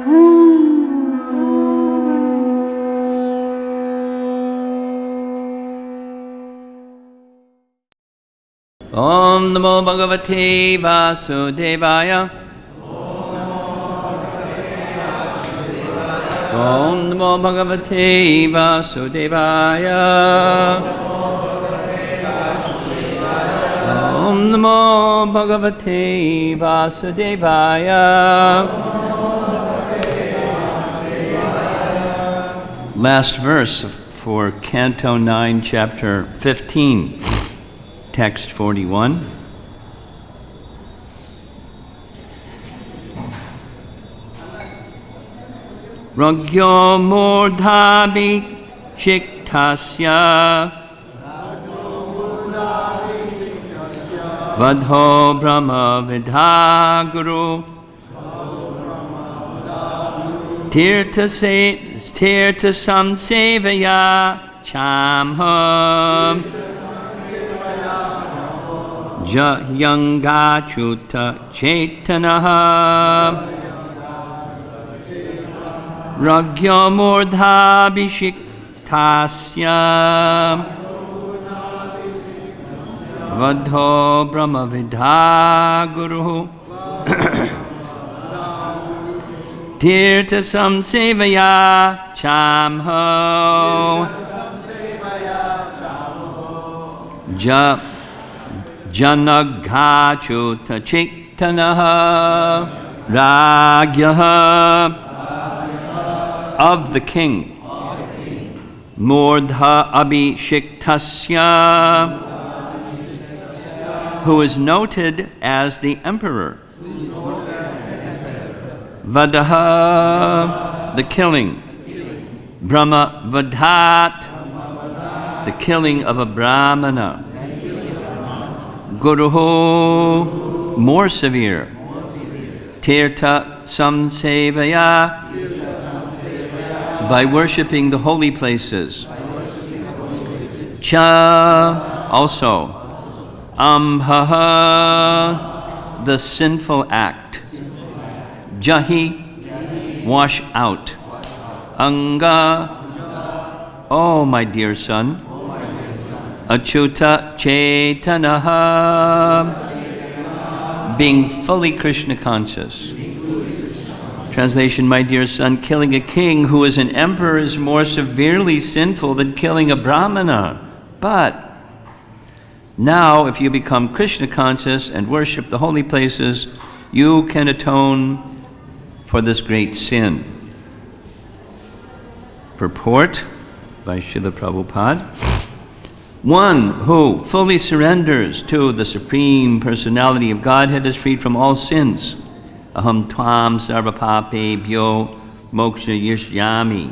Om Namo Bhagavate Vasudevaya. Om Namo Bhagavate Vasudevaya. Om Namo Bhagavate Vasudevaya. Last verse for Canto 9, Chapter 15. Text 41. Ragyo murdhabi shiktasya vadho brahma vidhaguru tirta samsevaya chamham Jayanga-chuta chaitanaha Ragyamurdhabhishiktasya Vadho brahmavidha-guruhu Tirtha samsevaya chamho Janaghachuta chaitanaha Ragyaha of the king Murdha Abhishiktasya who is noted as the emperor Vadaha the killing Brahma Vadhat the killing of a Brahmana Guruhu, more severe. Tirtha samsevaya, by worshipping the holy places. Cha, also. Amhaha, the sinful act. Jahi, wash out. Anga, oh my dear son. Achyuta Chaitanaha, being fully Krishna conscious. Translation, my dear son, killing a king who is an emperor is more severely sinful than killing a Brahmana. But now, if you become Krishna conscious and worship the holy places, you can atone for this great sin. Purport by Srila Prabhupada. One who fully surrenders to the Supreme Personality of Godhead is freed from all sins. Aham tvam sarvapapebhyo moksha yishyami.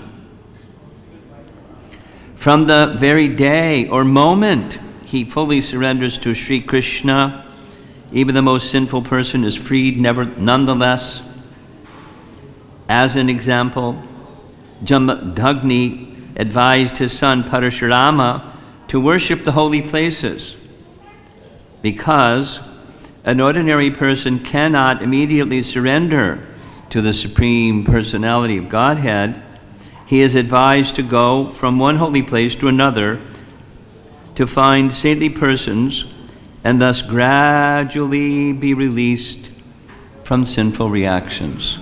From the very day or moment he fully surrenders to Sri Krishna, even the most sinful person is freed nonetheless. As an example, Jamadagni advised his son Parashurama to worship the holy places, because an ordinary person cannot immediately surrender to the Supreme Personality of Godhead. He is advised to go from one holy place to another to find saintly persons and thus gradually be released from sinful reactions.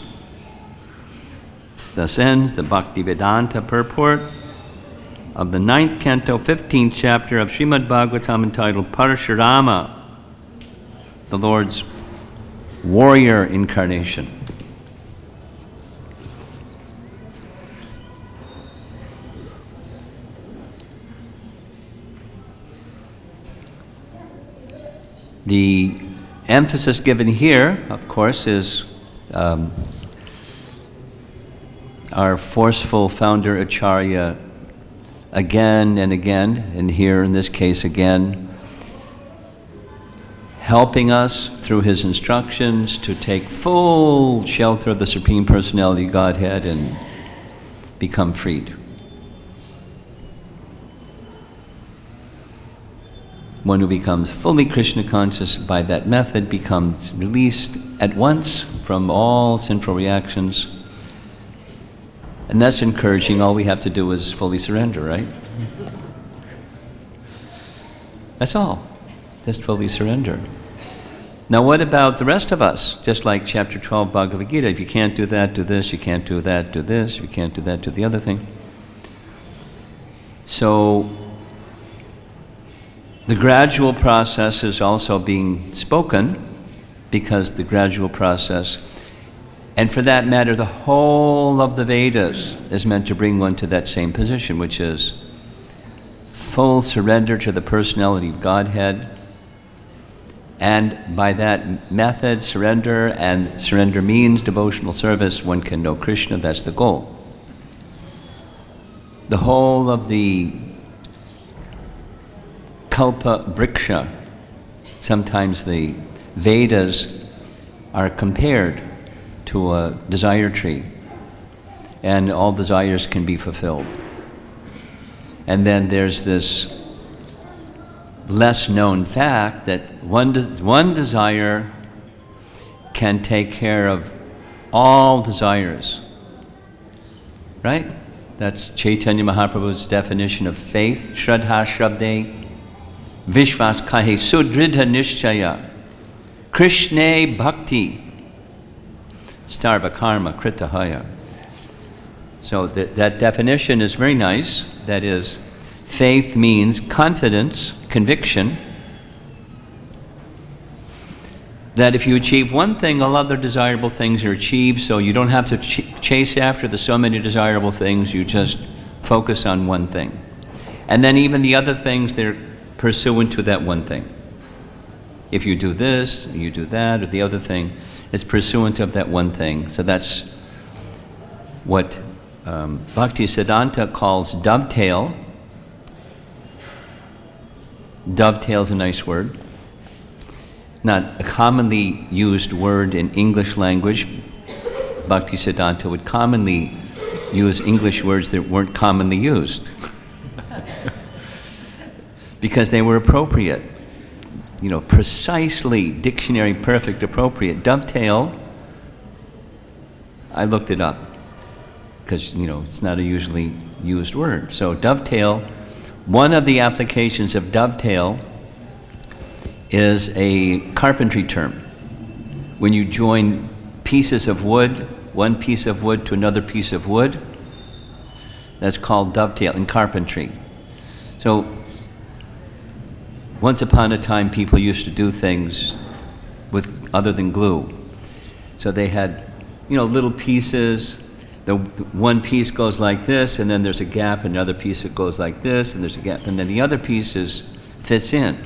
Thus ends the Bhakti-Vedanta purport of the 9th canto, 15th chapter of Srimad Bhagavatam, entitled Parashurama, the Lord's warrior incarnation. The emphasis given here, of course, is our forceful founder Acharya again and again, and here in this case again, helping us through his instructions to take full shelter of the Supreme Personality of Godhead and become freed. One who becomes fully Krishna conscious by that method becomes released at once from all sinful reactions And that's encouraging. All we have to do is fully surrender, right? That's all. Just fully surrender. Now what about the rest of us? Just like chapter 12 Bhagavad-Gita, if you can't do that, do this. You can't do that, do this. You can't do that, do the other thing. So the gradual process is also being spoken, because the gradual process, and for that matter, the whole of the Vedas is meant to bring one to that same position, which is full surrender to the personality of Godhead. And by that method, surrender, and surrender means devotional service, one can know Krishna. That's the goal. The whole of the Kalpa Vriksha, sometimes the Vedas are compared to a desire tree, and all desires can be fulfilled. And then there's this less known fact that one desire can take care of all desires, right? That's Chaitanya Mahaprabhu's definition of faith. Shraddha Shrabde Vishvas Kahe Sudridha Nishchaya Krishne Bhakti Starva Karma Kritahaya. So that definition is very nice. That is, faith means confidence, conviction, that if you achieve one thing, all other desirable things are achieved, so you don't have to chase after the so many desirable things, you just focus on one thing. And then even the other things, they're pursuant to that one thing. If you do this, you do that, or the other thing, it's pursuant of that one thing. So that's what Bhakti-siddhanta calls dovetail. Dovetail is a nice word. Not a commonly used word in English language. Bhakti-siddhanta would commonly use English words that weren't commonly used because they were appropriate. You know, precisely, dictionary perfect, appropriate. Dovetail, I looked it up because, you know, it's not a usually used word. So dovetail, one of the applications of dovetail is a carpentry term. When you join pieces of wood, one piece of wood to another piece of wood, that's called dovetail in carpentry. So once upon a time, people used to do things with other than glue. So they had, you know, little pieces. The one piece goes like this, and then there's a gap, and another piece that goes like this, and there's a gap, and then the other piece fits in.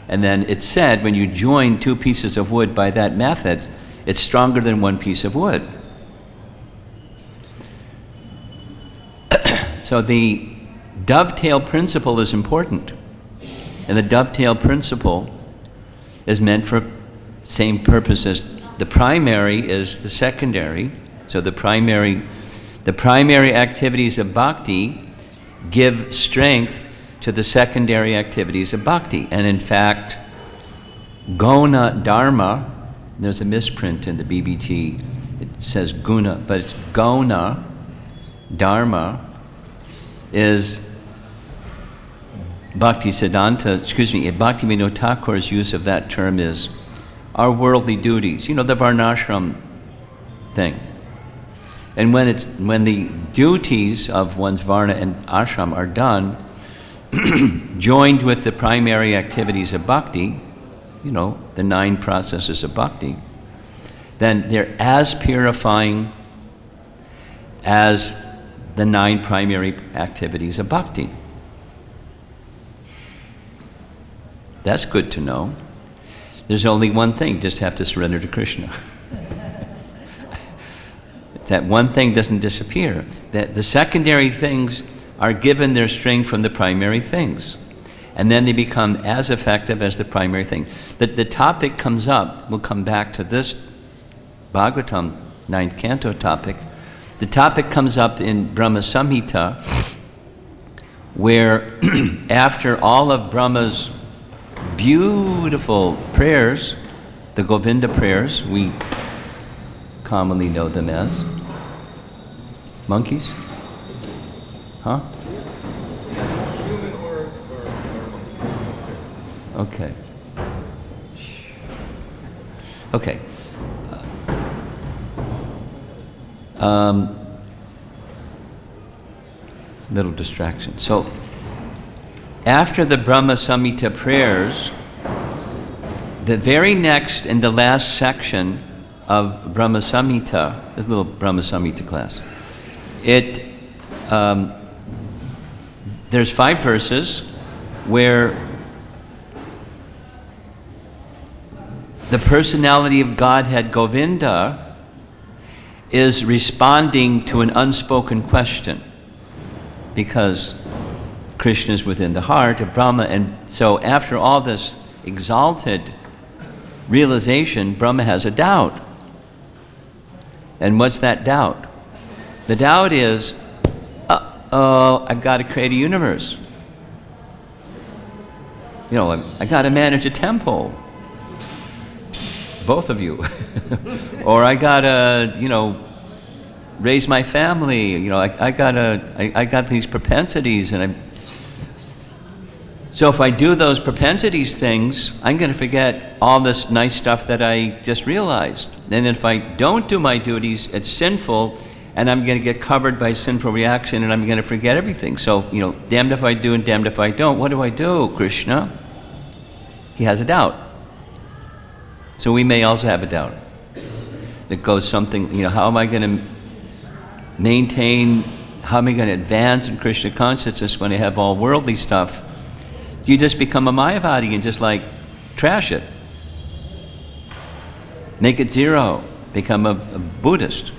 And then it's said when you join two pieces of wood by that method, it's stronger than one piece of wood. So the dovetail principle is important. And the dovetail principle is meant for same purpose as the primary is the secondary. So the primary activities of bhakti give strength to the secondary activities of bhakti. And in fact, guna dharma, there's a misprint in the BBT, it says guna, but it's guna dharma is Bhakti-siddhanta, Bhaktivinoda Thakur's use of that term is our worldly duties. You know, the varnashram thing. And when the duties of one's varna and ashram are done, joined with the primary activities of bhakti, you know, the 9 processes of bhakti, then they're as purifying as the 9 primary activities of bhakti. That's good to know. There's only one thing, just have to surrender to Krishna. That one thing doesn't disappear. That the secondary things are given their strength from the primary things. And then they become as effective as the primary thing. The topic comes up, we'll come back to this Bhagavatam 9th canto topic. The topic comes up in Brahma Samhita, where after all of Brahma's beautiful prayers, the Govinda prayers, we commonly know them as, Monkeys? Huh? Human or monkey. Okay. Okay. Little distraction. So, after the Brahma Samhita prayers, the very next and the last section of Brahma Samhita, this little Brahma Samhita class, there's 5 verses where the personality of Godhead Govinda is responding to an unspoken question, because Krishna is within the heart of Brahma, and so after all this exalted realization, Brahma has a doubt. And what's that doubt? The doubt is, I've got to create a universe. You know, I got to manage a temple. Both of you. Or I got to, raise my family. I got these propensities, and so if I do those propensities things, I'm going to forget all this nice stuff that I just realized. And if I don't do my duties, it's sinful, and I'm going to get covered by sinful reaction, and I'm going to forget everything. So, damned if I do and damned if I don't. What do I do, Krishna? He has a doubt. So we may also have a doubt. That goes something, how am I going to maintain, how am I going to advance in Krishna consciousness when I have all worldly stuff? You just become a Mayavadi and just trash it. Make it zero. Become a Buddhist.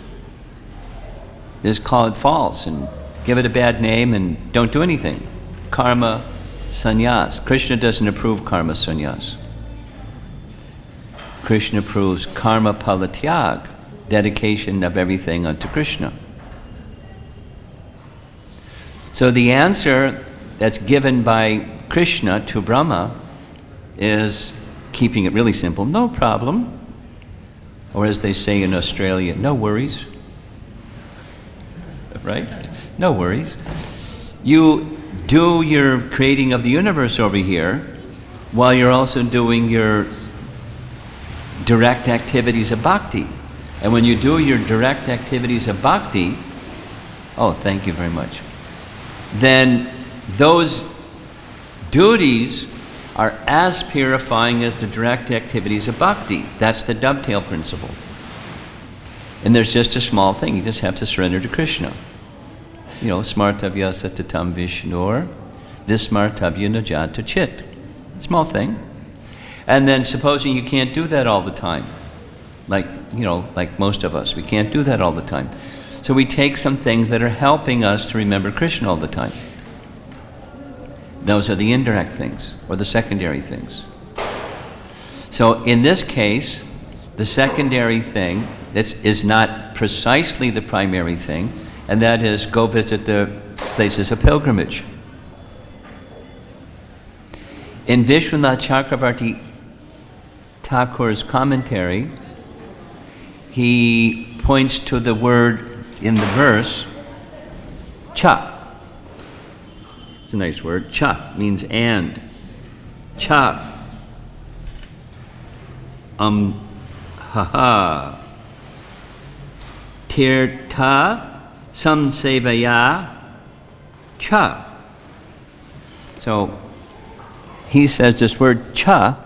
Just call it false and give it a bad name and don't do anything. Karma sannyas. Krishna doesn't approve karma sannyas. Krishna approves karma palatyag, dedication of everything unto Krishna. So the answer that's given by Krishna to Brahma is, keeping it really simple, no problem. Or as they say in Australia, no worries. Right? No worries. You do your creating of the universe over here while you're also doing your direct activities of bhakti. And when you do your direct activities of bhakti, oh, thank you very much, then those duties are as purifying as the direct activities of bhakti. That's the dovetail principle. And there's just a small thing. You just have to surrender to Krishna. Smartavya satatam vishnur, vismartavya najata chit. Small thing. And then supposing you can't do that all the time, like most of us, we can't do that all the time. So we take some things that are helping us to remember Krishna all the time. Those are the indirect things, or the secondary things. So in this case, the secondary thing is not precisely the primary thing, and that is go visit the places of pilgrimage. In Vishwanath Chakravarti Thakur's commentary, he points to the word in the verse, cha. It's a nice word. Cha means and. Cha. Ha. Tirtha samsevaya cha. So he says this word cha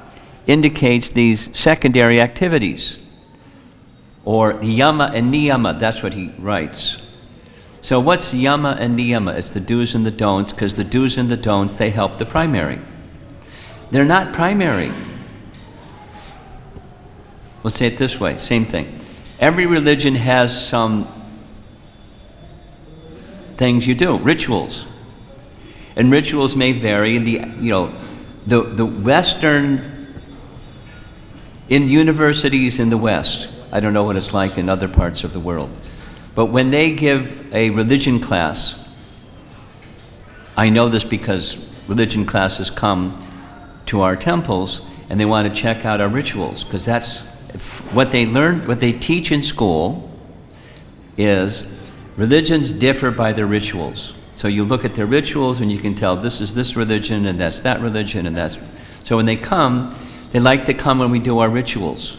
indicates these secondary activities, or yama and niyama. That's what he writes. So what's yama and niyama? It's the do's and the don'ts, because the do's and the don'ts, they help the primary. They're not primary. Let's say it this way, same thing. Every religion has some things you do, rituals. And rituals may vary. The Western, in universities in the West, I don't know what it's like in other parts of the world, but when they give a religion class, I know this because religion classes come to our temples and they want to check out our rituals, because that's what they learn, what they teach in school is Religions differ by their rituals. So you look at their rituals and you can tell this is this religion and that's that religion and that's... So when they come, they like to come when we do our rituals.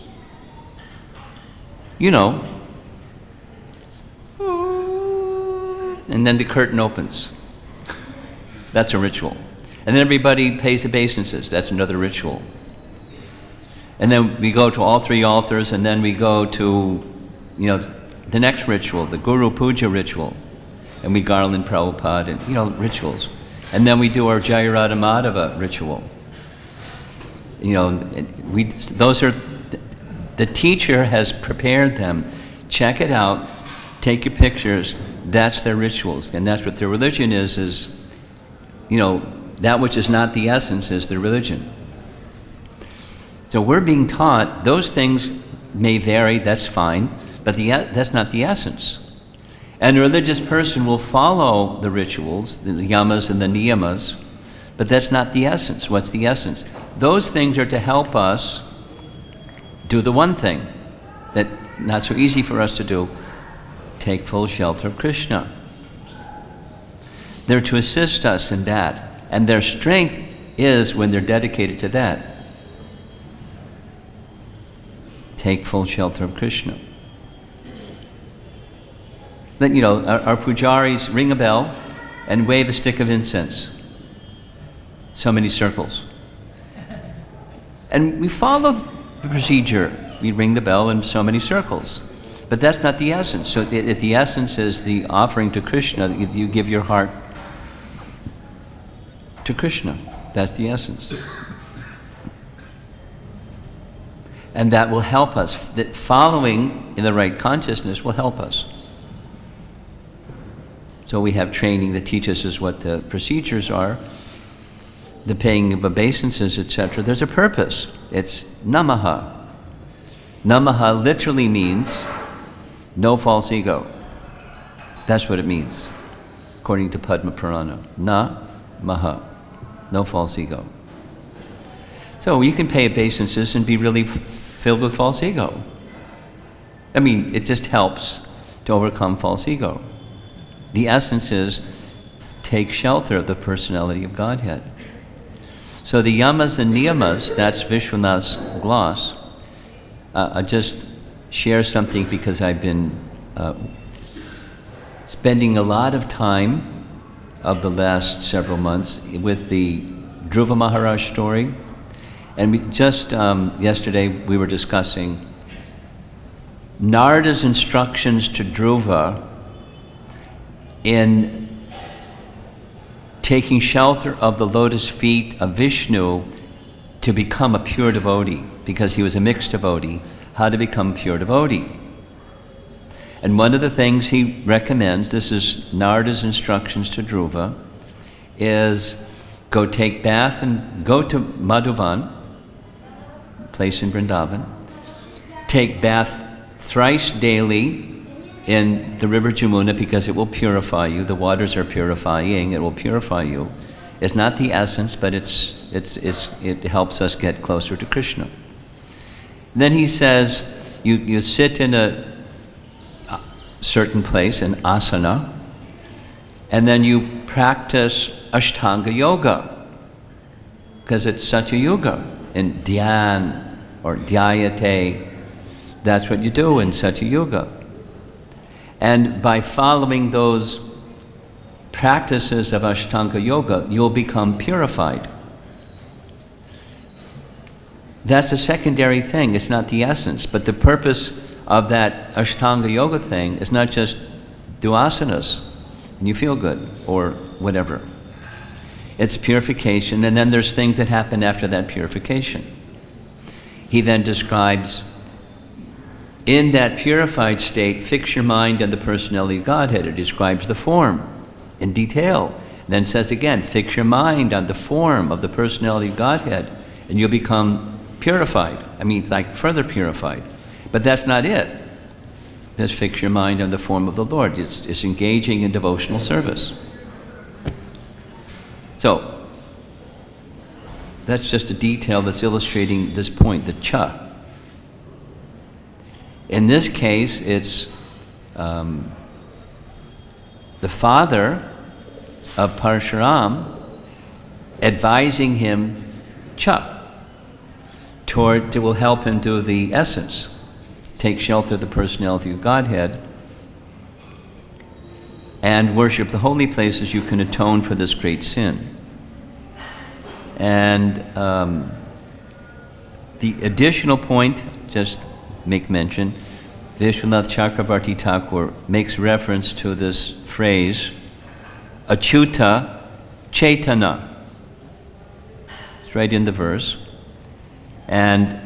You know. And then the curtain opens. That's a ritual. And then everybody pays obeisances. That's another ritual. And then we go to all three altars, and then we go to, the next ritual, the Guru Puja ritual. And we garland Prabhupada and, rituals. And then we do our Jayarada Madhava ritual. Those are, the teacher has prepared them. Check it out, take your pictures, that's their rituals. And that's what their religion is, that which is not the essence is their religion. So we're being taught those things may vary, that's fine, but that's not the essence. And a religious person will follow the rituals, the yamas and the niyamas, but that's not the essence. What's the essence? Those things are to help us do the one thing that not so easy for us to do, take full shelter of Krishna. They're to assist us in that, and their strength is when they're dedicated to that. Take full shelter of Krishna. Then, our pujaris ring a bell and wave a stick of incense. So many circles. And we follow the procedure. We ring the bell in so many circles. But that's not the essence. So the essence is the offering to Krishna. You give your heart to Krishna. That's the essence. And that will help us. That following in the right consciousness will help us. So we have training that teaches us what the procedures are, the paying of obeisances, etc. There's a purpose. It's namaha. Namaha literally means no false ego. That's what it means, according to Padma Purana. Na-maha. No false ego. So you can pay obeisances and be really filled with false ego. I mean, it just helps to overcome false ego. The essence is take shelter of the personality of Godhead. So the yamas and niyamas, that's Vishwanath's gloss. I'll just share something because I've been spending a lot of time of the last several months with the Dhruva Maharaj story. And we just yesterday we were discussing Narada's instructions to Dhruva in taking shelter of the lotus feet of Vishnu to become a pure devotee, because he was a mixed devotee, how to become a pure devotee. And one of the things he recommends, this is Narada's instructions to Dhruva, is go take bath and go to Madhuvan, place in Vrindavan, take bath thrice daily in the river Jamuna because it will purify you. The waters are purifying, it will purify you. It's not the essence, but it helps us get closer to Krishna. Then he says, you sit in a certain place, an asana, and then you practice Ashtanga Yoga, because it's Satya Yoga. In Dhyan or Dhyayate, that's what you do in Satya Yoga. And by following those practices of Ashtanga Yoga, you'll become purified. That's a secondary thing, it's not the essence. But the purpose of that Ashtanga Yoga thing is not just do asanas and you feel good or whatever. It's purification, and then there's things that happen after that purification. He then describes, in that purified state, fix your mind on the personality of Godhead. It describes the form in detail. And then says again, fix your mind on the form of the personality of Godhead, and you'll become purified. I mean, like further purified. But that's not it. Just fix your mind on the form of the Lord. It's engaging in devotional service. So, that's just a detail that's illustrating this point, the cha. In this case, it's the father of Parashuram advising him, Cha, toward it will help him do the essence, take shelter of the personality of Godhead, and worship the holy places. You can atone for this great sin. And the additional point, just make mention, Vishwanath Chakravarti Thakur makes reference to this phrase, Achyuta Chaitana. It's right in the verse. And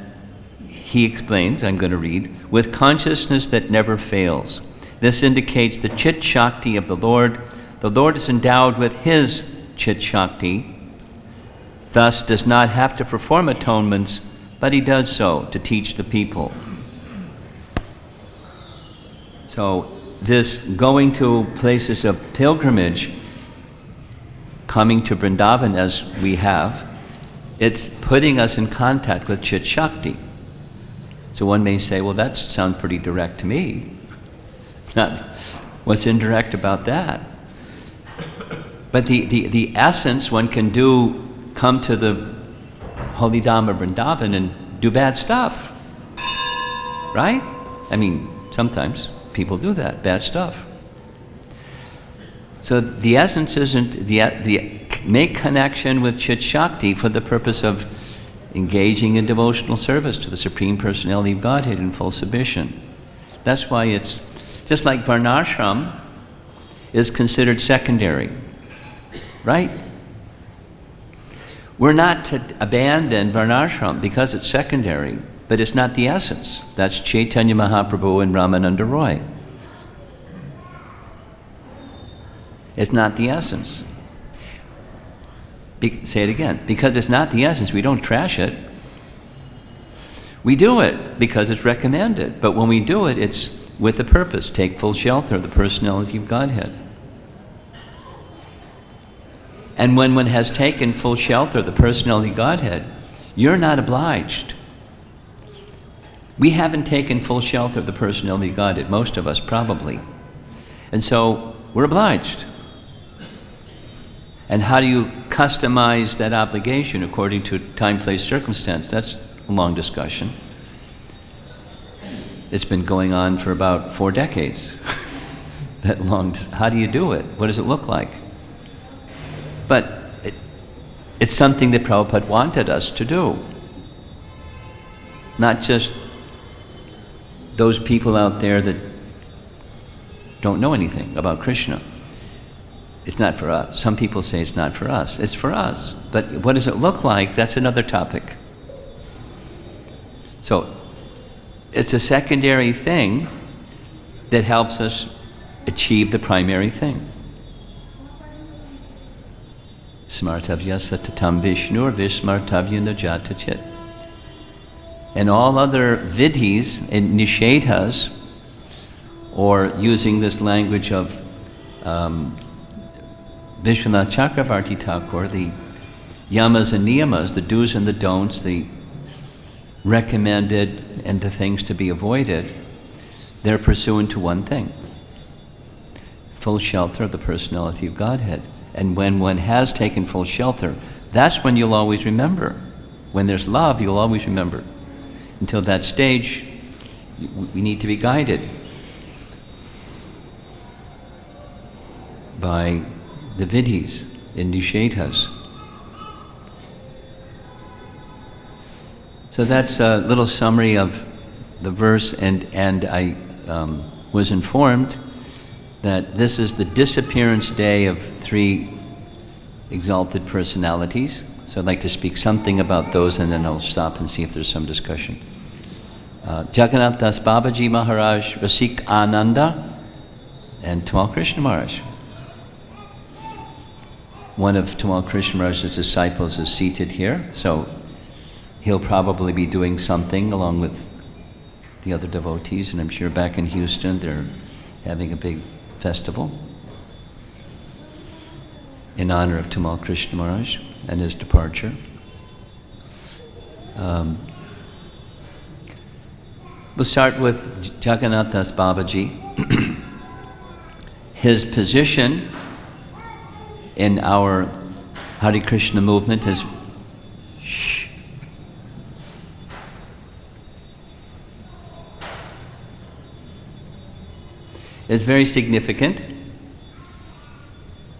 he explains, I'm going to read, with consciousness that never fails. This indicates the Chit Shakti of the Lord. The Lord is endowed with his Chit Shakti, thus does not have to perform atonements, but he does so to teach the people. So this going to places of pilgrimage, coming to Vrindavan as we have, it's putting us in contact with Chit Shakti. So one may say, well, that sounds pretty direct to me. Not what's indirect about that. But the essence, one can come to the Holy Dhamma Vrindavan and do bad stuff. Right? I mean, sometimes people do that, bad stuff. So the essence isn't the make connection with Chit Shakti for the purpose of engaging in devotional service to the Supreme Personality of Godhead in full submission. That's why it's just like Varnashram is considered secondary, right? We're not to abandon Varnashram because it's secondary, but it's not the essence. That's Chaitanya Mahaprabhu and Ramananda Roy. It's not the essence. Say it again. Because it's not the essence, we don't trash it. We do it because it's recommended. But when we do it, it's with a purpose. Take full shelter of the personality of Godhead. And when one has taken full shelter of the personality of Godhead, you're not obliged. We haven't taken full shelter of the personality of Godhead, most of us probably. And so we're obliged. And how do you customize that obligation according to time, place, circumstance? That's a long discussion. It's been going on for about 4 decades. That long. How do you do it? What does it look like? But it's something that Prabhupada wanted us to do. Not just those people out there that don't know anything about Krishna. It's not for us. Some people say it's not for us. It's for us. But what does it look like? That's another topic. So it's a secondary thing that helps us achieve the primary thing. Smartavya satatam vishnur vismartavya najata chit. And all other vidhis and nishedhas, or using this language of Vishwanath Chakravarti Thakur, the yamas and niyamas, the do's and the don'ts, the recommended and the things to be avoided, they're pursuant to one thing: full shelter of the personality of Godhead. And when one has taken full shelter, that's when you'll always remember. When there's love, you'll always remember. Until that stage, we need to be guided by the vidhis and nishedhas. So that's a little summary of the verse, and I was informed that this is the disappearance day of 3 exalted personalities. So I'd like to speak something about those, and then I'll stop and see if there's some discussion. Jagannath Das Babaji Maharaj, Rasik Ananda, and Tamal Krishna Maharaj. One of Tamal Krishna Maharaj's disciples is seated here, so he'll probably be doing something along with the other devotees, and I'm sure back in Houston they're having a big festival in honor of Tamal Krishna Maharaj and his departure. We'll start with Jagannath Das Babaji. his position in our Hare Krishna movement is very significant.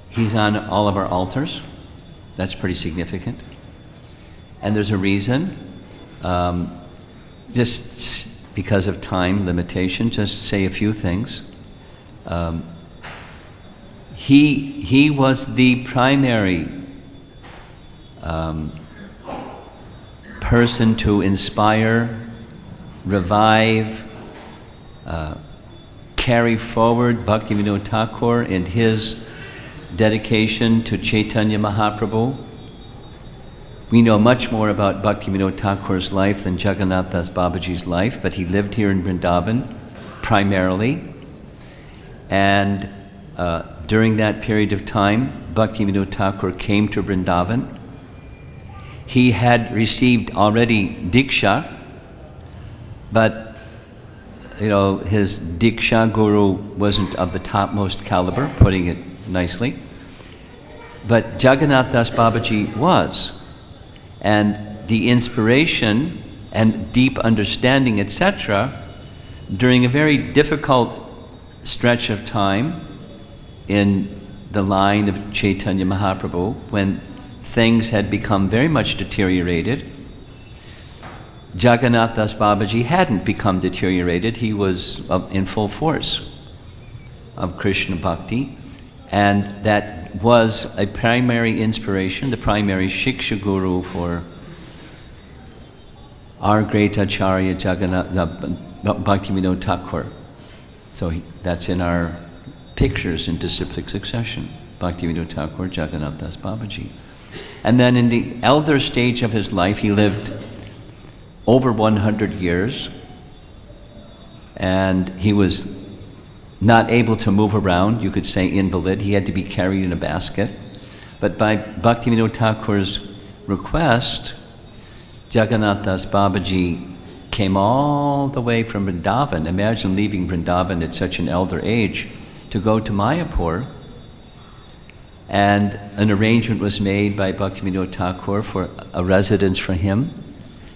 He's on all of our altars. That's pretty significant. And there's a reason. Just because of time limitation, just say a few things. He was the primary person to inspire, revive, carry forward Bhaktivinoda Thakur in his dedication to Chaitanya Mahaprabhu. We know much more about Bhaktivinoda Thakur's life than Jagannath Das Babaji's life, but he lived here in Vrindavan primarily. And during that period of time, Bhaktivinoda Thakur came to Vrindavan. He had received already Diksha, but his Diksha guru wasn't of the topmost caliber, putting it nicely. But Jagannath Das Babaji was. And the inspiration and deep understanding, etc., during a very difficult stretch of time in the line of Chaitanya Mahaprabhu, when things had become very much deteriorated. Jagannath Das Babaji hadn't become deteriorated. He was in full force of Krishna Bhakti, and that was a primary inspiration, the primary Shiksha Guru for our great Acharya Bhaktivinoda Thakur. So that's in our pictures in disciplic succession, Bhaktivinoda Thakur, Jagannath Das Babaji. And then in the elder stage of his life, he lived over 100 years, and he was not able to move around, you could say invalid. He had to be carried in a basket. But by Bhaktivinoda Thakur's request, Jagannath Das Babaji came all the way from Vrindavan. Imagine leaving Vrindavan at such an elder age to go to Mayapur. And an arrangement was made by Bhaktivinoda Thakur for a residence for him.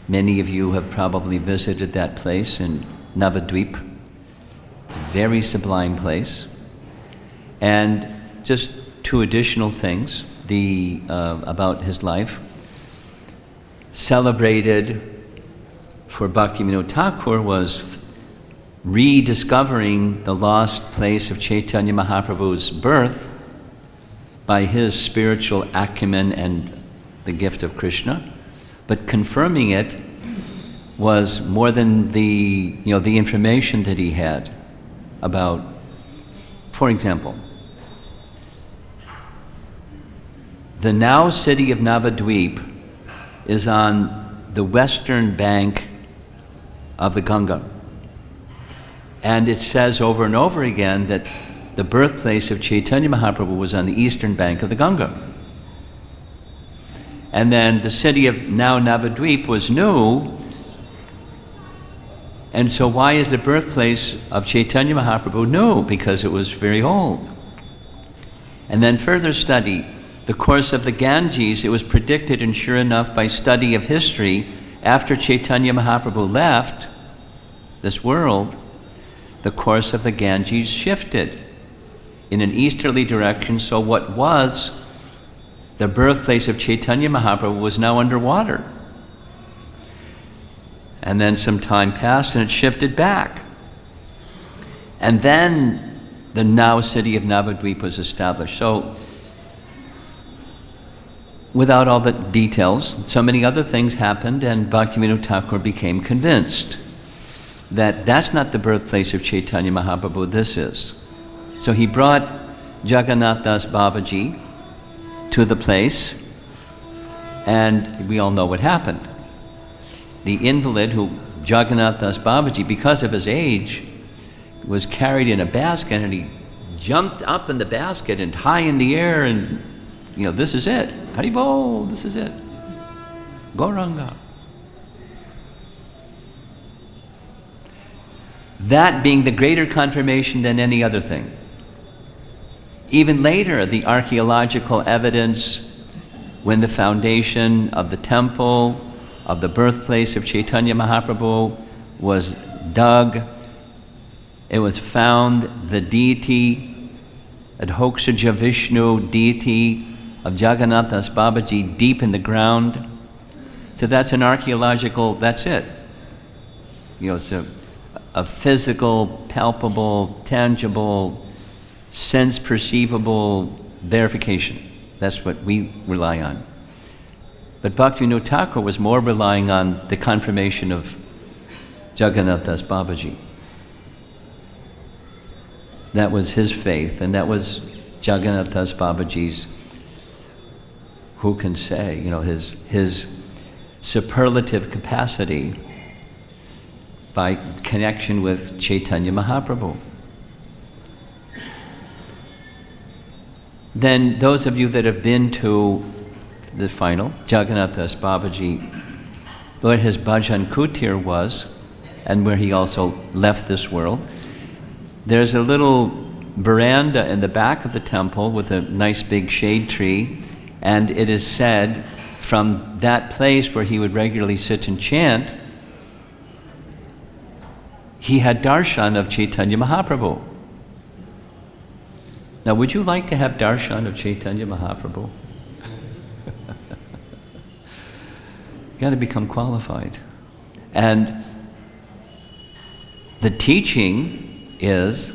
Many of you have probably visited that place in Navadvip. It's a very sublime place. And just two additional things about his life. Celebrated for Bhaktivinoda Thakur was rediscovering the lost place of Chaitanya Mahaprabhu's birth by his spiritual acumen and the gift of Krishna. But confirming it was more than the information that he had about, for example, the now city of Navadvip is on the western bank of the Ganga. And it says over and over again that the birthplace of Chaitanya Mahaprabhu was on the eastern bank of the Ganga. And then the city of now Navadvip was new. And so why is the birthplace of Chaitanya Mahaprabhu new? Because it was very old. And then further study, the course of the Ganges, it was predicted, and sure enough, by study of history, after Chaitanya Mahaprabhu left this world, the course of the Ganges shifted in an easterly direction, so what was the birthplace of Chaitanya Mahaprabhu was now underwater. And then some time passed and it shifted back. And then the now city of Navadvip was established. So, without all the details, so many other things happened, and Bhaktivinoda Thakur became convinced that that's not the birthplace of Chaitanya Mahaprabhu, this is. So he brought Jagannath Das Babaji to the place, and we all know what happened. The invalid who Jagannath Das Babaji, because of his age, was carried in a basket, and he jumped up in the basket and high in the air, and this is it. Haribol, this is it. Gauranga. That being the greater confirmation than any other thing. even later, the archaeological evidence when the foundation of the temple, of the birthplace of Chaitanya Mahaprabhu was dug, it was found the deity, Adhokshaja Vishnu, deity of Jagannath Das Babaji, deep in the ground. So that's an archaeological, that's it. You know, it's a physical, palpable, tangible, sense-perceivable verification. That's what we rely on. But Bhaktivinoda Thakur was more relying on the confirmation of Jagannath Das Babaji. That was his faith, and that was Jagannath Das Babaji's, who can say, you know, his superlative capacity by connection with Chaitanya Mahaprabhu. Then those of you that have been to the final, Jagannath Das Babaji, where his bhajan kutir was, and where he also left this world, there's a little veranda in the back of the temple with a nice big shade tree, and it is said from that place where he would regularly sit and chant, he had darshan of Chaitanya Mahaprabhu. Now, would you like to have darshan of Chaitanya Mahaprabhu? You got to become qualified. And the teaching is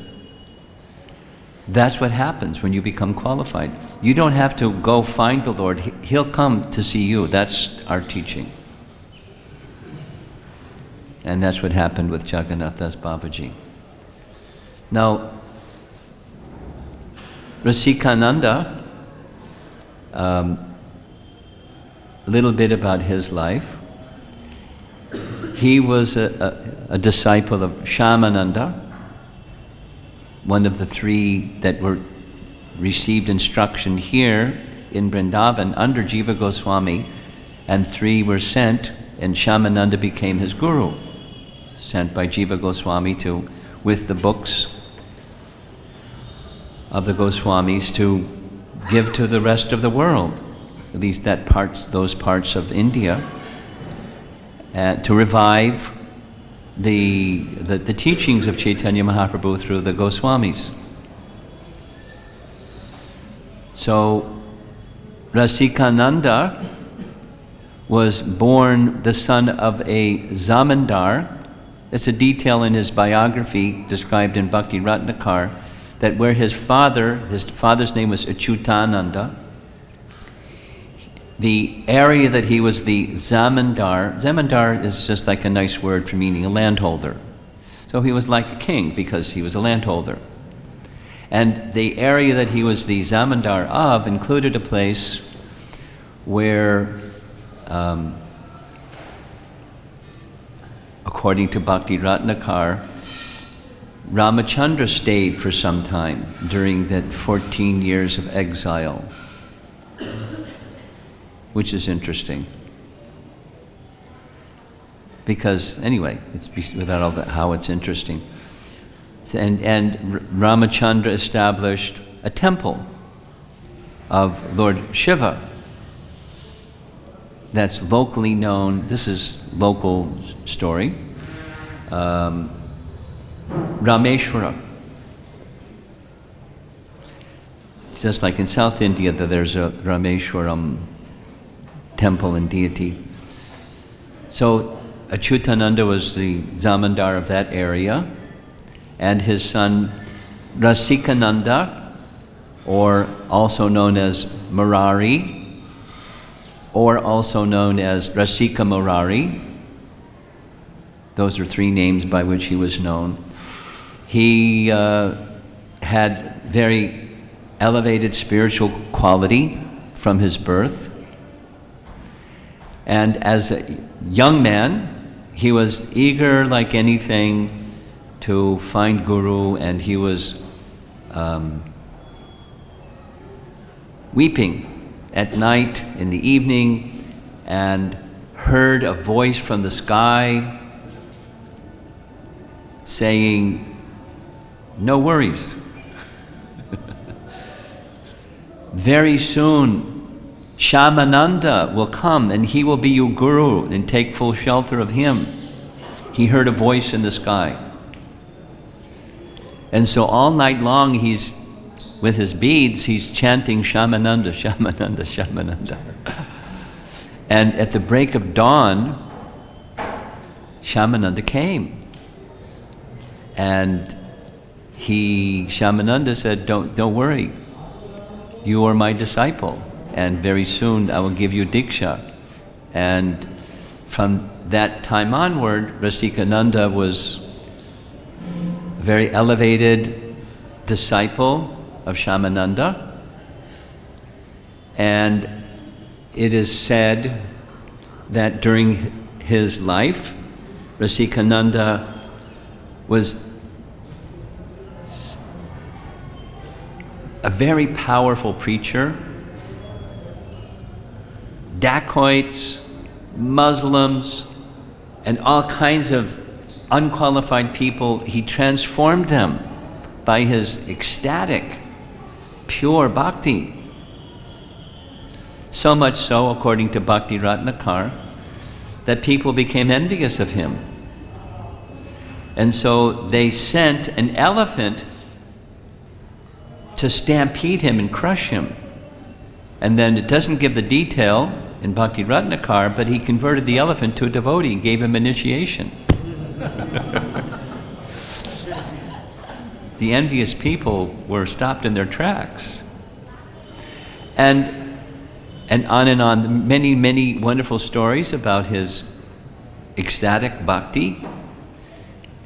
that's what happens when you become qualified. You don't have to go find the Lord. He'll come to see you. That's our teaching. And that's what happened with Jagannath Das Babaji. Now, Rasikananda, a little bit about his life. He was a disciple of Shyamananda, one of the three that were received instruction here in Vrindavan under Jiva Goswami, and three were sent, and Shyamananda became his guru, sent by Jiva Goswami with the books of the Goswamis to give to the rest of the world, at least those parts of India, to revive the teachings of Chaitanya Mahaprabhu through the Goswamis. So Rasikananda was born the son of a zamindar. It's a detail in his biography described in Bhakti Ratnakar, that where his father's name was Achyutananda, the area that he was the zamindar is just like a nice word for meaning a landholder. So he was like a king because he was a landholder. And the area that he was the zamindar of included a place where, according to Bhakti Ratnakar, Ramachandra stayed for some time during that 14 years of exile, which is interesting. Because, anyway, it's without all that, how it's interesting. And Ramachandra established a temple of Lord Shiva that's locally known. This is local story. Rameshwara. Just like in South India, that there's a Rameshwaram temple and deity. So Achyutananda was the zamindar of that area, and his son Rasikananda, or also known as Murari, or also known as Rasika Murari. Those are three names by which he was known. He had very elevated spiritual quality from his birth. And as a young man, he was eager like anything to find Guru, and he was weeping at night, in the evening, and heard a voice from the sky saying, "No worries." very soon Shamananda will come and he will be your guru, and take full shelter of him. He heard a voice in the sky. And so all night long he's, with his beads, he's chanting Shamananda, Shamananda, Shamananda. And at the break of dawn, Shamananda came. And Shamananda said, don't worry, you are my disciple, and very soon I will give you Diksha. And from that time onward, Rasikananda was a very elevated disciple of Shamananda. And it is said that during his life, Rasikananda was a very powerful preacher. Dacoits, Muslims, and all kinds of unqualified people, he transformed them by his ecstatic, pure bhakti. So much so, according to Bhakti Ratnakar, that people became envious of him. And so they sent an elephant to stampede him and crush him. And then it doesn't give the detail in Bhakti Ratnakar, but he converted the elephant to a devotee and gave him initiation. The envious people were stopped in their tracks. And on and on, many, many wonderful stories about his ecstatic bhakti.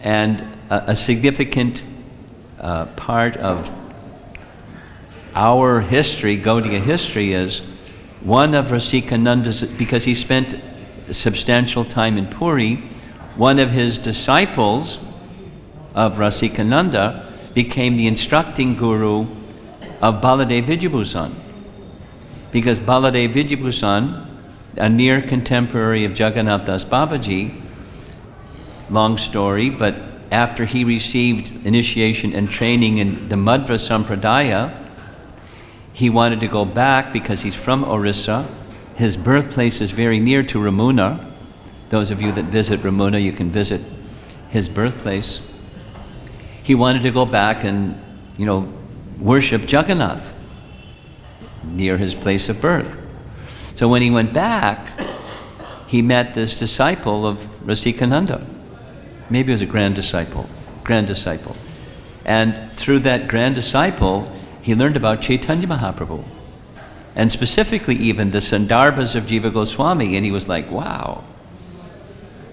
And a significant part of our history, Gaudiya history, is one of Rasikananda's, because he spent substantial time in Puri, one of his disciples of Rasikananda became the instructing guru of Baladev Vijayabhusan. Because Baladev Vijayabhusan, a near contemporary of Jagannath Das Babaji, long story, but after he received initiation and training in the Madhva Sampradaya, he wanted to go back because he's from Orissa. His birthplace is very near to Ramuna. Those of you that visit Ramuna, you can visit his birthplace. He wanted to go back and, worship Jagannath near his place of birth. So when he went back, he met this disciple of Rasikananda. Maybe it was a grand disciple. And through that grand disciple, he learned about Chaitanya Mahaprabhu, and specifically even the Sandarbhas of Jiva Goswami, and he was like, wow,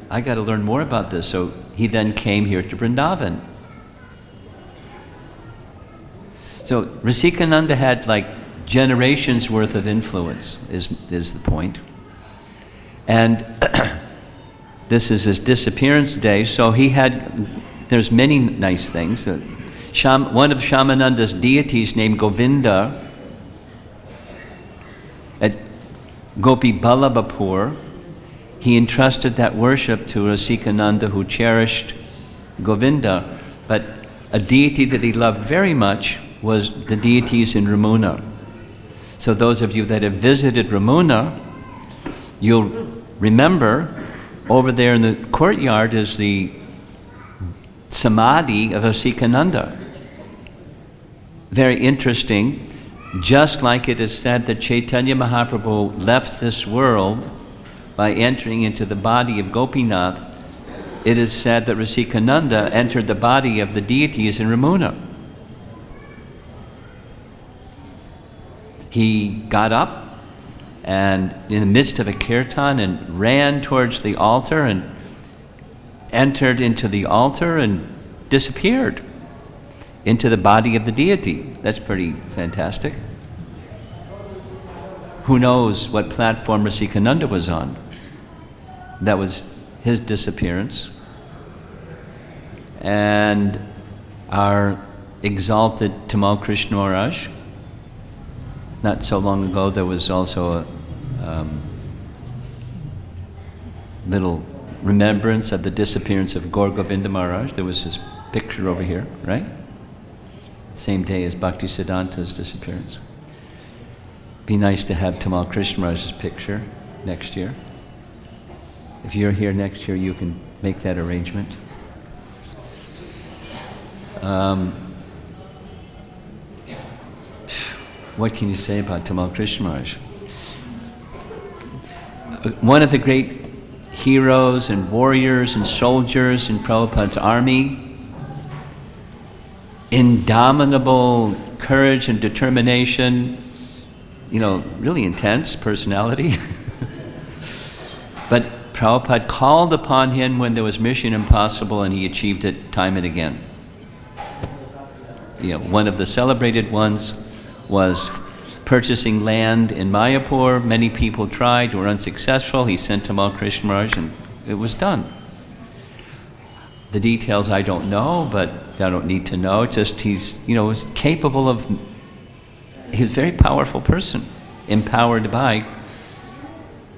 I got to learn more about this. So he then came here to Vrindavan. So Rasikananda had like generations worth of influence, is the point. And this is his disappearance day, so there's many nice things. One of Shamananda's deities named Govinda at Gopi Ballabhapur, he entrusted that worship to Rasikananda, who cherished Govinda, but a deity that he loved very much was the deities in Ramuna. So those of you that have visited Ramuna, you'll remember over there in the courtyard is the Samadhi of Rasikananda. Very interesting. Just like it is said that Chaitanya Mahaprabhu left this world by entering into the body of Gopinath, it is said that Rasikananda entered the body of the deities in Ramuna. He got up and in the midst of a kirtan and ran towards the altar and entered into the altar and disappeared into the body of the deity. That's pretty fantastic. Who knows what platform Rasikananda was on? That was his disappearance. And our exalted Tamal Krishna Maharaj, not so long ago there was also a little remembrance of the disappearance of Gaur Govinda Maharaj. There was his picture over here, right? Same day as Bhaktisiddhanta's disappearance. be nice to have Tamal Krishnaraj's picture next year. If you're here next year, you can make that arrangement. What can you say about Tamal Krishnaraj? One of the great heroes and warriors and soldiers in Prabhupada's army, indomitable courage and determination, really intense personality. But Prabhupada called upon him when there was mission impossible, and he achieved it time and again. One of the celebrated ones was purchasing land in Mayapur. Many people tried, were unsuccessful. He sent Tamal Krishnaraj, and it was done. The details I don't know, but I don't need to know. Just he's capable of. He's a very powerful person, empowered by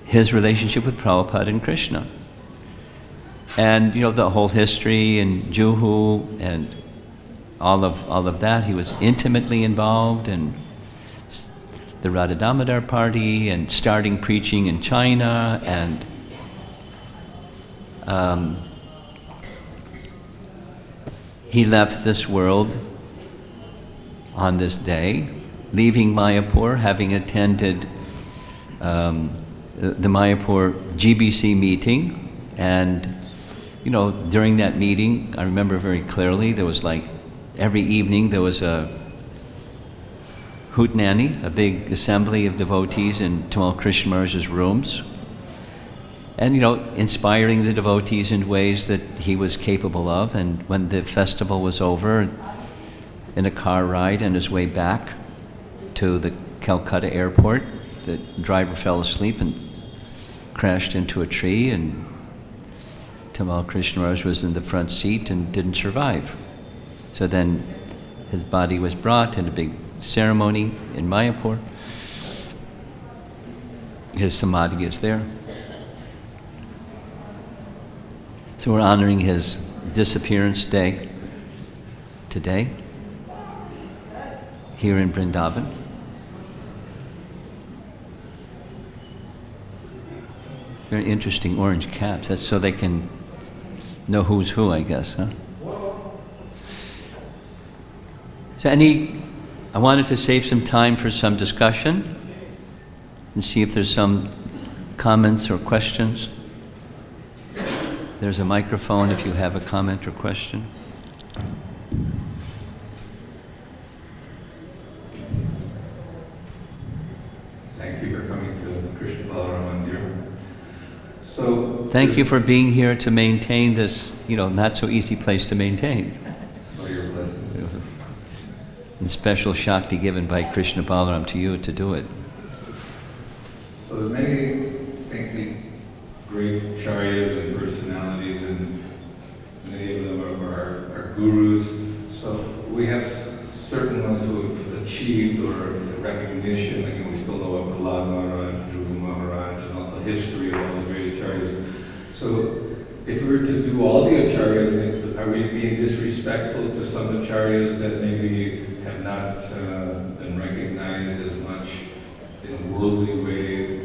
his relationship with Prabhupada and Krishna. And the whole history and Juhu and all of that, he was intimately involved in the Radha Damodar party and starting preaching in China, and he left this world on this day, leaving Mayapur, having attended the Mayapur GBC meeting. And during that meeting, I remember very clearly, there was every evening there was a hootenanny, a big assembly of devotees in Tamal Krishnaraj's rooms, and inspiring the devotees in ways that he was capable of. And when the festival was over, in a car ride on his way back to the Calcutta airport, the driver fell asleep and crashed into a tree, and Tamal Krishnaraj was in the front seat and didn't survive. So then his body was brought in a big ceremony in Mayapur. His samadhi is there. So we're honoring his disappearance day today here in Vrindavan. Very interesting orange caps. That's so they can know who's who, I guess, huh? So I wanted to save some time for some discussion and see if there's some comments or questions. There's a microphone if you have a comment or question. Thank you for coming to Krishna Balaram Mandir. So thank you for being here to maintain this, not so easy place to maintain. Oh, your blessings. And special Shakti given by Krishna Balaram to you to do it. So many saintly, great acharyas and personalities, and many of them are our gurus. So we have certain ones who have achieved or recognition. We still know of Prahlad Maharaj, Dhruva Maharaj, and all the history of all the great acharyas. So if we were to do all the acharyas, are we being disrespectful to some acharyas that maybe have not been recognized as much in a worldly way?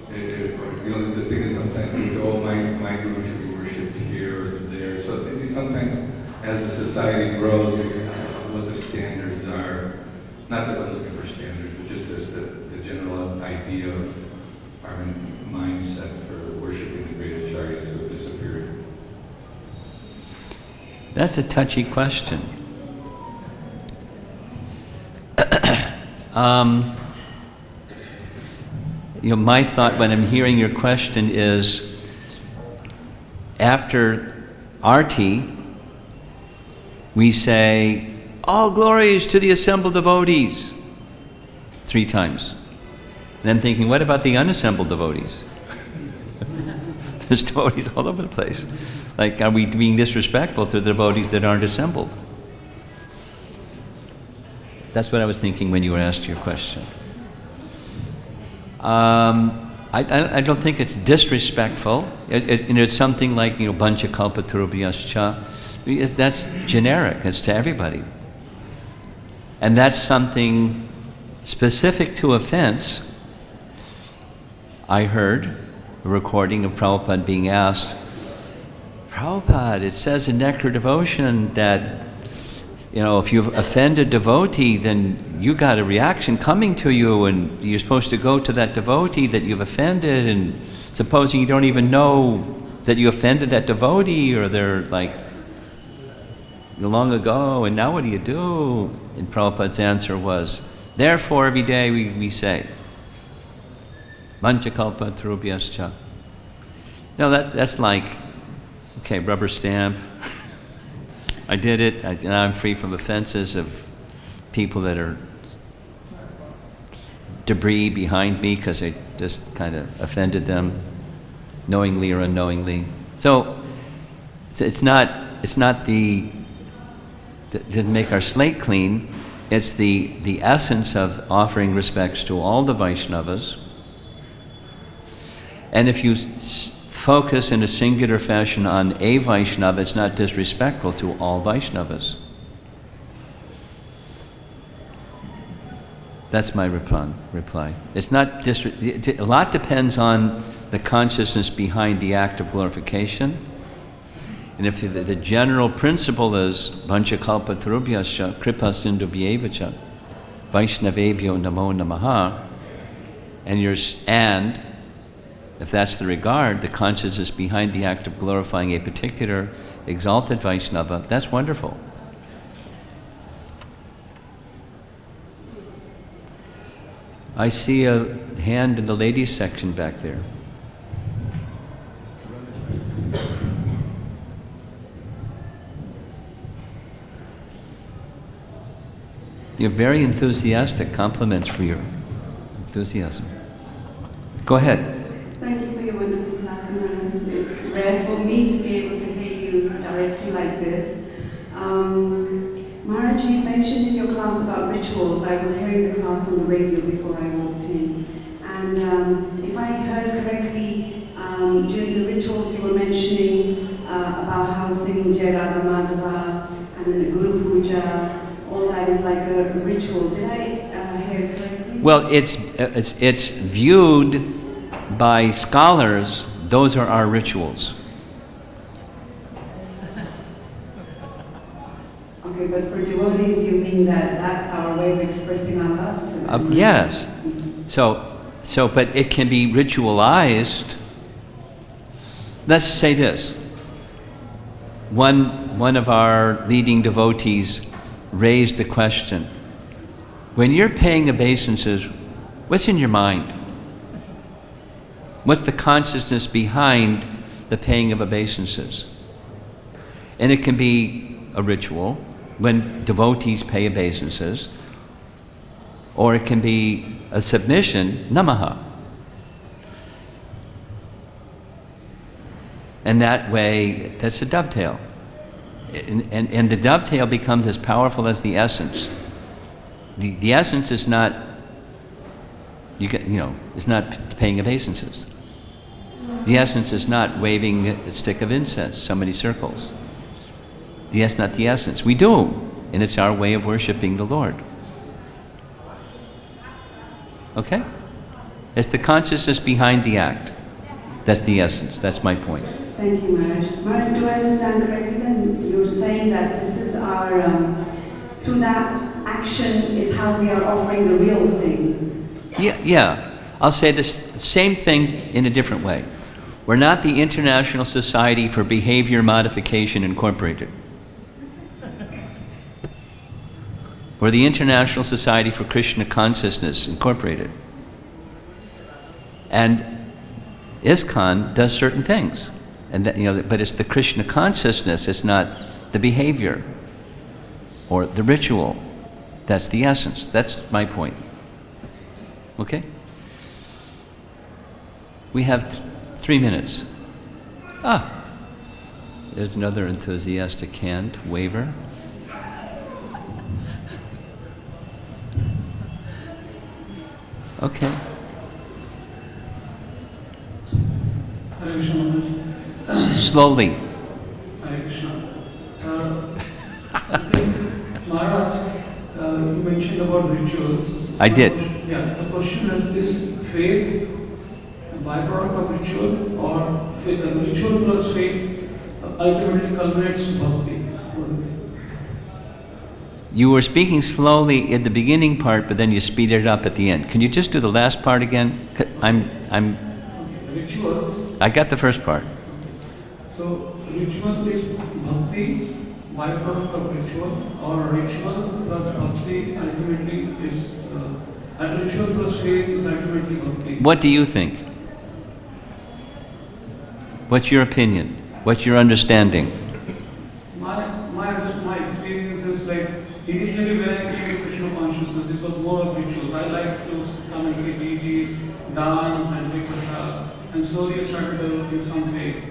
The thing is, sometimes we say, oh, my guru should be worshipped here or there. So I think sometimes as the society grows, what the standards are, not that we're looking for standards, but just the general idea of our mindset for worshiping the great acharyas who have disappeared. That's a touchy question. My thought when I'm hearing your question is, after Arti, we say, all glories to the assembled devotees, 3 times. And I'm thinking, what about the unassembled devotees? There's devotees all over the place. Are we being disrespectful to the devotees that aren't assembled? That's what I was thinking when you were asked your question. I don't think it's disrespectful. It's something like, Bancha Kalpa Turubhyascha. That's generic. It's to everybody. And that's something specific to offense, I heard a recording of Prabhupada being asked, Prabhupada, it says in Nectar Devotion that, if you've offended devotee, then you got a reaction coming to you, and you're supposed to go to that devotee that you've offended, and supposing you don't even know that you offended that devotee, or they're like, long ago, and now what do you do? And Prabhupada's answer was, therefore every day we say, Manchakalpa Tarubhyascha. No, that's like, okay, rubber stamp. I did it. Now I'm free from offenses of people that are debris behind me because I just kind of offended them, knowingly or unknowingly. So it's not the to make our slate clean. It's the essence of offering respects to all the Vaishnavas. And if you focus in a singular fashion on a Vaishnava, it's not disrespectful to all Vaishnavas. That's my reply. It's not a lot depends on the consciousness behind the act of glorification. And if the general principle is Vanchakalpa Tarubhyascha Kripa Sindhubhyevacha Vaishnavebhyo Namo Namaha, and if that's the regard, the consciousness behind the act of glorifying a particular exalted Vaishnava, that's wonderful. I see a hand in the ladies section back there. You're very enthusiastic. Compliments for your enthusiasm. Go ahead. Thank you for your wonderful class, Maharaj. It's rare for me to be able to hear you directly like this. Maharaj, you mentioned in your class about rituals. I was hearing the class on the radio before I walked in. And if I heard correctly, during the rituals you were mentioning about how singing Jai Radha Madhava and then the Guru Puja, all that is like a ritual. Did I hear correctly? Well, it's viewed by scholars, those are our rituals. Okay, but for devotees, you mean that that's our way of expressing our love to them? Yes. So, but it can be ritualized. Let's say this. One of our leading devotees raised the question, when you're paying obeisances, what's in your mind? What's the consciousness behind the paying of obeisances? And it can be a ritual when devotees pay obeisances, or it can be a submission, namaha. And that way, that's a dovetail. And the dovetail becomes as powerful as the essence. The essence is not, it's not paying obeisances. The essence is not waving a stick of incense so many circles. That's not the essence. We do, and it's our way of worshiping the Lord. Okay? It's the consciousness behind the act. That's the essence. That's my point. Thank you, Maharaj. Maharaj, do I understand correctly then? You're saying that this is our, through that action is how we are offering the real thing. Yeah. I'll say the same thing in a different way. We're not the International Society for Behavior Modification Incorporated. We're the International Society for Krishna Consciousness Incorporated. And ISKCON does certain things. And that, but it's the Krishna consciousness, it's not the behavior or the ritual. That's the essence. That's my point. Okay? We have 3 minutes. There's another enthusiastic hand, waver. Okay. Hare Krishna Maharaj. Slowly. Hare Krishna. Maharaj, you mentioned about rituals. I did. Yeah, the question is faith a byproduct of ritual, or ritual plus faith ultimately culminates to bhakti? You were speaking slowly at the beginning part, but then you speeded it up at the end. Can you just do the last part again? Rituals. I got the first part. So ritual is bhakti, byproduct of ritual, or ritual plus bhakti ultimately is ritual plus faith is ultimately bhakti. What do you think? What's your opinion? What's your understanding? My experience is like initially when I came to Krishna consciousness, it was more of rituals. I like to come and see DGs, dance and take prasad, and slowly I started developing some faith.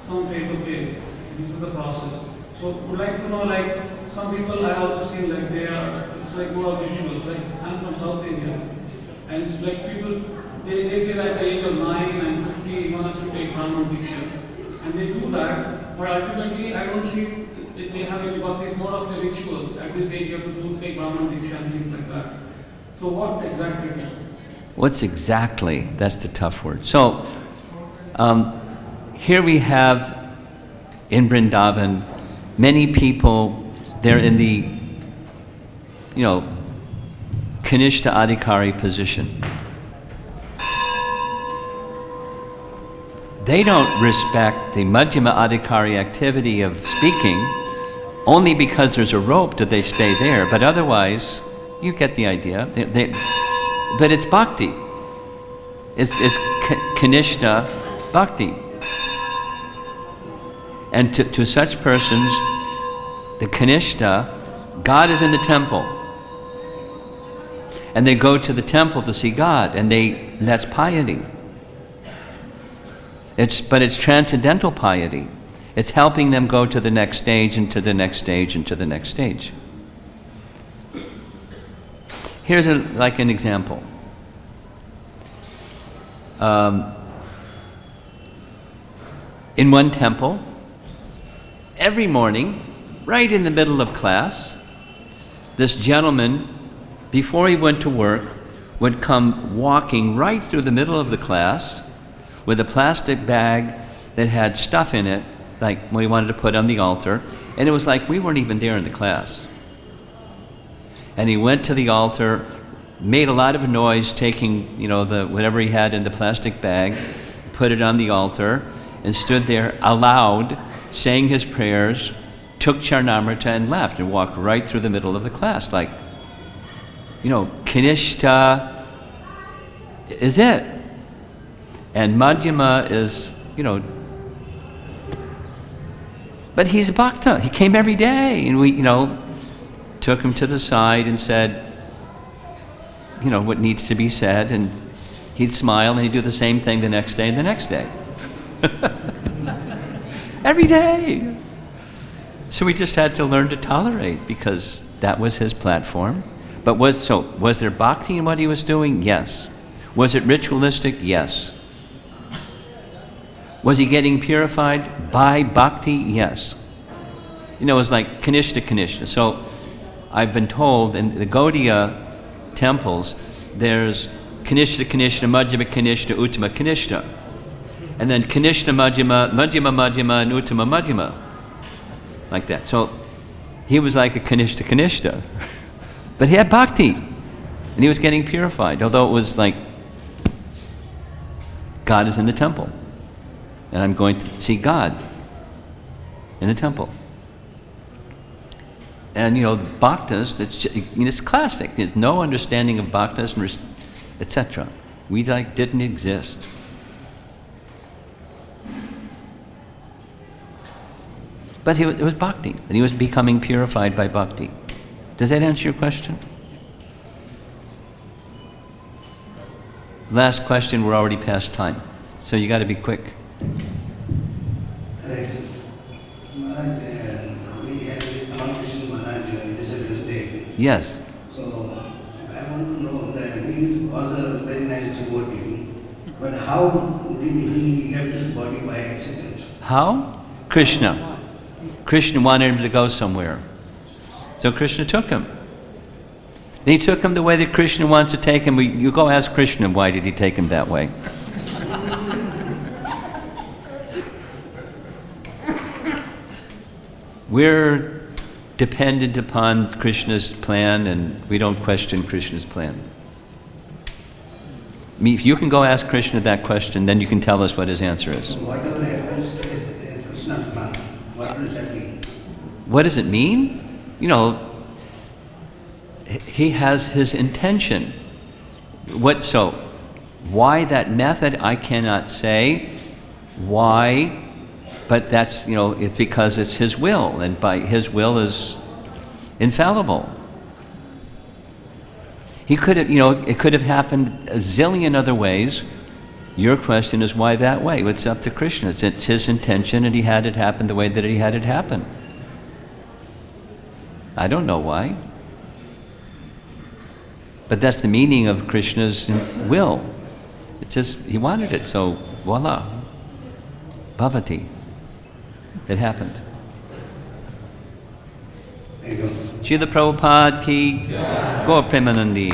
Okay, this is a process. So would like to know, like some people I also seen like it's like more of rituals. Like I'm from South India, and it's like people they say that at the age of 9 and 15 one has to take Brahman Diksha, and they do that, but ultimately I don't see they have any bhakti. It's more of a ritual. At this age you have to take Brahman Diksha and things like that. So what exactly is it? What's exactly? That's the tough word. So here we have in Vrindavan many people. They're in the Kanishta Adhikari position. They don't respect the Madhyama Adhikari activity of speaking. Only because there's a rope do they stay there, but otherwise, you get the idea. But it's bhakti. It's Kanishta bhakti. And to such persons, the Kanishta, God is in the temple. And they go to the temple to see God, and that's piety. But it's transcendental piety. It's helping them go to the next stage and to the next stage and to the next stage. Here's like an example. In one temple, every morning, right in the middle of class, this gentleman, before he went to work, would come walking right through the middle of the class with a plastic bag that had stuff in it, like we wanted to put on the altar, and it was like we weren't even there in the class. And he went to the altar, made a lot of noise, taking whatever he had in the plastic bag, put it on the altar, and stood there aloud, saying his prayers, took Charnamrita and left, and walked right through the middle of the class, like, Kanishta is it. And Madhyama is, but he's a bhakta. He came every day, and we, took him to the side and said, what needs to be said, and he'd smile and he'd do the same thing the next day and the next day. Every day. So we just had to learn to tolerate, because that was his platform. But was there bhakti in what he was doing? Yes. Was it ritualistic? Yes. Was he getting purified by bhakti? Yes. It was like Kanishta. So I've been told in the Gaudiya temples, there's Kanishta, Madhyama Kanishta, Uttama Kanishta. And then Kanishta Madhyama, and Uttama Madhyama. Like that. So he was like a Kanishta. But he had bhakti. And he was getting purified, although it was like, God is in the temple. And I'm going to see God in the temple. And the bhaktas, it's classic. There's no understanding of bhaktas, etc. We didn't exist. But it was bhakti, and he was becoming purified by bhakti. Does that answer your question? Last question, we're already past time. So you got to be quick. Right. Maharaj, we have this competition, Maharaj, Disciples Day. Yes. So I want to know that he was a very nice devotee, but how did he get his body by accident? How? Krishna. Krishna wanted him to go somewhere. So Krishna took him. And he took him the way that Krishna wants to take him. You go ask Krishna, why did he take him that way? We're dependent upon Krishna's plan, and we don't question Krishna's plan. I mean, if you can go ask Krishna that question, then you can tell us what his answer is. Whatever happens is Krishna's plan. What does that mean? What does it mean? You know, he has his intention. So, why that method, I cannot say. Why? But that's, it's because it's his will, and by his will is infallible. He could have, it could have happened a zillion other ways. Your question is why that way? It's up to Krishna. It's his intention, and he had it happen the way that he had it happen. I don't know why. But that's the meaning of Krishna's will. It's just, he wanted it, so voila. Bhavati. It happened. There you go. Srila Prabhupada ki, Gaur Premanandi.